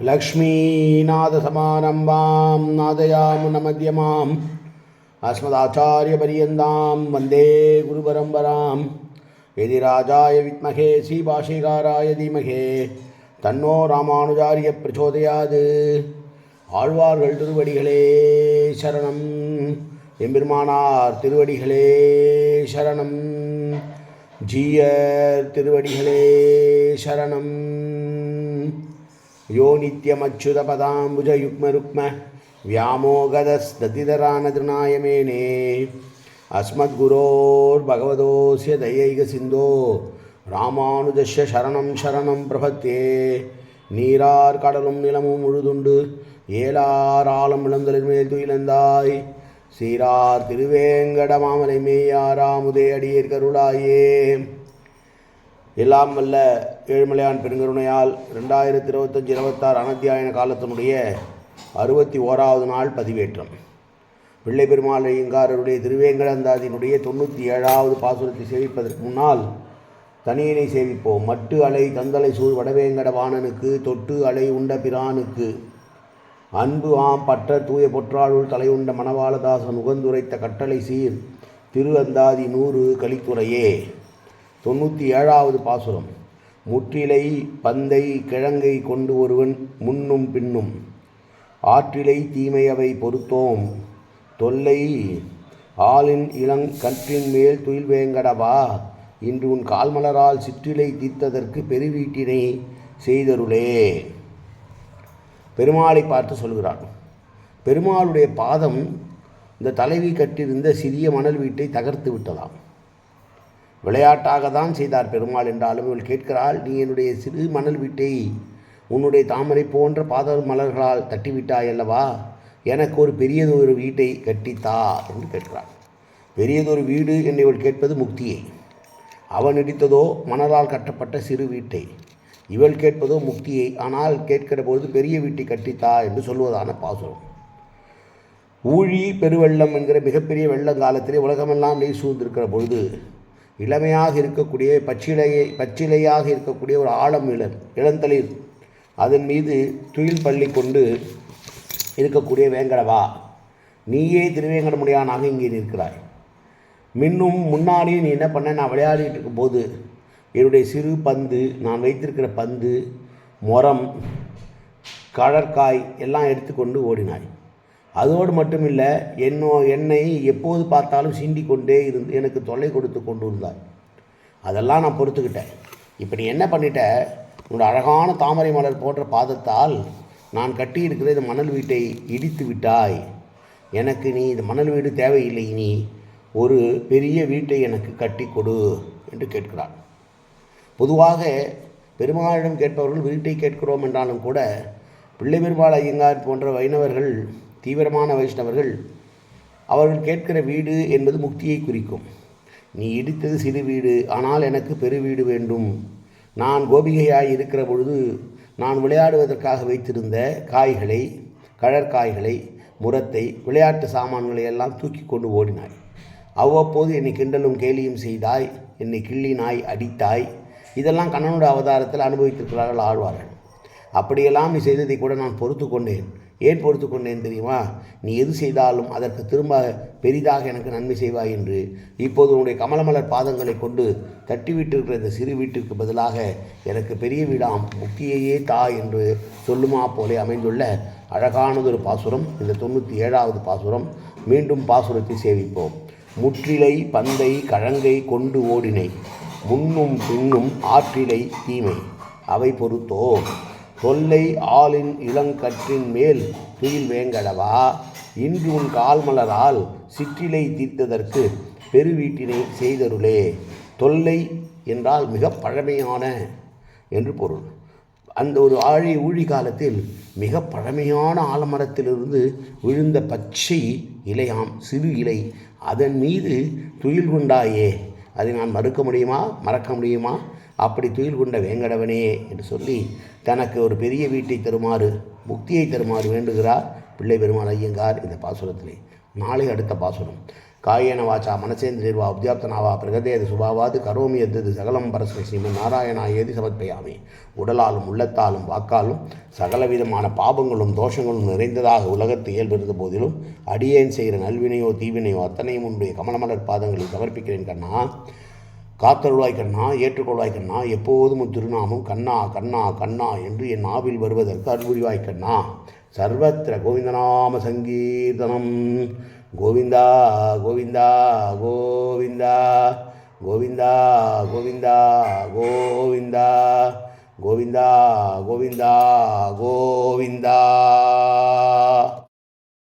लक्ष्मीनाथसमारम्भां नादयामुनमध्यमाम् अस्मदाचार्यपर्यन्तां वन्दे गुरुपरम्परां यदिराजाय विद्महे श्रीभाष्यकाराय धीमहि तन्नो रामानुजार्य प्रचोदयात्. ஆழ்வார்கள் திருவடிகளே சரணம். எம்பெருமானார் திருவடிகளே சரணம். ஜீயர் திருவடிகளே சரணம். யோ நித்யமச்சுத பதாம்புஜ யுக்ம ருக்ம व्यामोगदस्ततिधरानतृणाय मेने अस्मद्गुरोर्भगवतोऽस्य दयैक सिन्धो रामानुजस्य शरणं शरणं प्रपद्ये. நீரார் கடலும் நிலமும் முழுதுண்டு ஏலார் ஆலம் இளந்தலின் மேல் துயிலந்தாய் சீரார் திருவேங்கட மாமலை மேயாராமுதே அடியேற் கருளாயே. எல்லாம் வல்ல ஏழுமலையான் பெருங்கருணையால் 2025-26 அனத்தியாயன காலத்தினுடைய 61வது நாள் பதிவேற்றம். பிள்ளை பெருமாள் ஐயங்காரருடைய திருவேங்கடந்தாதியினுடைய 97வது பாசுரத்தை சேவிப்பதற்கு முன்னால் தனியனை சேவிப்போம். மட்டு அலை தந்தலை சூழ் வடவேங்கட வாணனுக்கு தொட்டு அலை உண்ட பிரானுக்கு அன்பு ஆம் பற்ற தூய பொற்றாளுள் தலையுண்ட மணவாளதாசன் உகந்துரைத்த கட்டளை சீர் திரு அந்தாதி 100 கலித்துறையே. 97வது பாசுரம். முற்றிலை பந்தை கிழங்கை கொண்டு ஒருவன் முன்னும் பின்னும் ஆற்றிலை தீமையவை பொறுத்தோம் தொல்லை ஆளின் இளங் கற்றின் மேல் துயில் வேங்கடவா இன்று உன் கால்மலரால் சிற்றிலை தீர்த்ததற்கு பெருவீட்டினை செய்தருளே. பெருமாளை பார்த்து சொல்கிறான். பெருமாளுடைய பாதம் இந்த தலைவி கட்டியிருந்த சிறிய மணல் வீட்டை தகர்த்து விட்டதாம். விளையாட்டாக தான் செய்தார் பெருமாள் என்றாலும் இவள் கேட்கிறாள், நீ என்னுடைய சிறு மணல் வீட்டை உன்னுடைய தாமரை போன்ற பாத மலர்களால் தட்டிவிட்டாய் அல்லவா, எனக்கு ஒரு பெரியதொரு வீட்டை கட்டித்தா என்று கேட்கிறாள். பெரியதொரு வீடு என்று இவள் கேட்பது முக்தியை. அவன் இடித்ததோ மணலால் கட்டப்பட்ட சிறு வீட்டை, இவள் கேட்பதோ முக்தியை. ஆனால் கேட்கிற பொழுது பெரிய வீட்டை கட்டித்தா என்று சொல்வதான பாசுரம். ஊழி பெருவெள்ளம் என்கிற மிகப்பெரிய வெள்ளங்காலத்திலே உலகமெல்லாம் நெய் சூழ்ந்திருக்கிற பொழுது இளமையாக இருக்கக்கூடிய பச்சிலையாக இருக்கக்கூடிய ஒரு ஆழம் இளந்தளிர் அதன் மீது துயில் பள்ளி கொண்டு இருக்கக்கூடிய வேங்கடவா, நீயே திருவேங்கடமுடியானாக இங்கே நிற்கிறாய். மின்னும் முன்னாடி நீ என்ன பண்ண, நான் விளையாடிட்டு இருக்கும்போது என்னுடைய சிறு பந்து, நான் வைத்திருக்கிற பந்து, முரம், கடற்காய் எல்லாம் எடுத்துக்கொண்டு ஓடினாய். அதோடு மட்டும் இல்லை, என்னை எப்போது பார்த்தாலும் சீண்டி கொண்டே இருந்து எனக்கு தொல்லை கொடுத்து கொண்டு இருந்தாய். அதெல்லாம் நான் பொறுத்துக்கிட்டேன். இப்போ நீ என்ன பண்ணிட்ட, உன்னோட அழகான தாமரை மலர் போன்ற பாதத்தால் நான் கட்டியிருக்கிற இந்த மணல் வீட்டை இடித்து விட்டாய். எனக்கு நீ இந்த மணல் வீடு தேவையில்லை, நீ ஒரு பெரிய வீட்டை எனக்கு கட்டி கொடு என்று கேட்கிறார். பொதுவாக பெருமாளிடம் கேட்பவர்கள் வீட்டை கேட்கிறோம் என்றாலும் கூட பிள்ளை பெருமாள் ஐயங்கார் போன்ற வைணவர்கள், தீவிரமான வைஷ்ணவர்கள், அவர்கள் கேட்கிற வீடு என்பது முக்தியை குறிக்கும். நீ இடித்தது சிறு வீடு, ஆனால் எனக்கு பெரு வீடு வேண்டும். நான் கோபிகையாய் இருக்கிற பொழுது நான் விளையாடுவதற்காக வைத்திருந்த காய்களை, கடற்காய்களை, முரத்தை, விளையாட்டு சாமான்களை எல்லாம் தூக்கி கொண்டு ஓடினாய். அவ்வப்போது என்னை கிண்டலும் கேலியும் செய்தாய், என்னை கிள்ளினாய், அடித்தாய். இதெல்லாம் கண்ணனுடைய அவதாரத்தில் அனுபவித்திருக்கிறார்கள் ஆழ்வார்கள். அப்படியெல்லாம் நீ செய்ததை கூட நான் பொறுத்து கொண்டேன். ஏன் பொறுத்து கொண்டேன் தெரியுமா? நீ எது செய்தாலும் அதற்கு திரும்ப பெரிதாக எனக்கு நன்மை செய்வாய் என்று இப்போது உன்னுடைய கமலமலர் பாதங்களை கொண்டு தட்டிவிட்டிருக்கிற இந்த சிறு வீட்டிற்கு பதிலாக எனக்கு பெரிய வீடாம் முக்தியையே தா என்று சொல்லுமா போலே அமைந்துள்ள அழகானதொரு பாசுரம் இந்த 97வது பாசுரம். மீண்டும் பாசுரத்தை சேவிப்போம். முற்றிலை பந்தை கழங்கை கொண்டு ஓடினை முன்னும் பின்னும் ஆற்றிலை தீமை அவை பொறுத்தோ தொல்லை ஆளின் இளங்கற்றின் மேல் துயில் வேங்கடவா இன்று உன் கால்மலரால் சிற்றிலை தீர்த்ததற்கு பெருவீட்டினை செய்தருளே. தொல்லை என்றால் மிக பழமையான என்று பொருள். அந்த ஒரு ஊழி காலத்தில் மிக பழமையான ஆலமரத்திலிருந்து விழுந்த பச்சை இலையாம், சிறு இலை, அதன் மீது துயில் கொண்டாயே, அதை நான் மறக்க முடியுமா? அப்படி துயில் கொண்ட வேங்கடவனே என்று சொல்லி தனக்கு ஒரு பெரிய வீட்டை தருமாறு, முக்தியை தருமாறு வேண்டுகிறார் பிள்ளை பெருமாள் ஐயங்கார் இந்த பாசுரத்திலே. நாளை அடுத்த பாசுரம். காயேன வாச்சா மனசேந்திரியர்வா உத்யாப்தனாவா பிரகதேது சுபாவாது கரோமி எத்தது சகலம் பரஸ்மை ஸ்ரீமன் நாராயணா ஏதி சமர்ப்பயாமி. உடலாலும் உள்ளத்தாலும் வாக்காலும் சகலவிதமான பாபங்களும் தோஷங்களும் நிறைந்ததாக உலகத்து இயல்பிருந்த போதிலும் அடியேன் செய்கிற நல்வினையோ தீவினையோ அத்தனையும் உன்னுடைய கமலமலர் பாதங்களில் சமர்ப்பிக்கிறேன் கண்ணா. காத்தருள்வாய் கண்ணா, ஏற்றுக்கொள்வாய் கண்ணா. எப்போதும் திருநாமம் கண்ணா கண்ணா கண்ணா என்று என் நாவில் வருவதற்கு அன்புரிவாய் கண்ணா. சர்வத்திர கோவிந்தநாம சங்கீர்த்தனம். கோவிந்தா கோவிந்தா கோவிந்தா கோவிந்தா கோவிந்தா கோவிந்தா கோவிந்தா கோவிந்தா கோவிந்தா.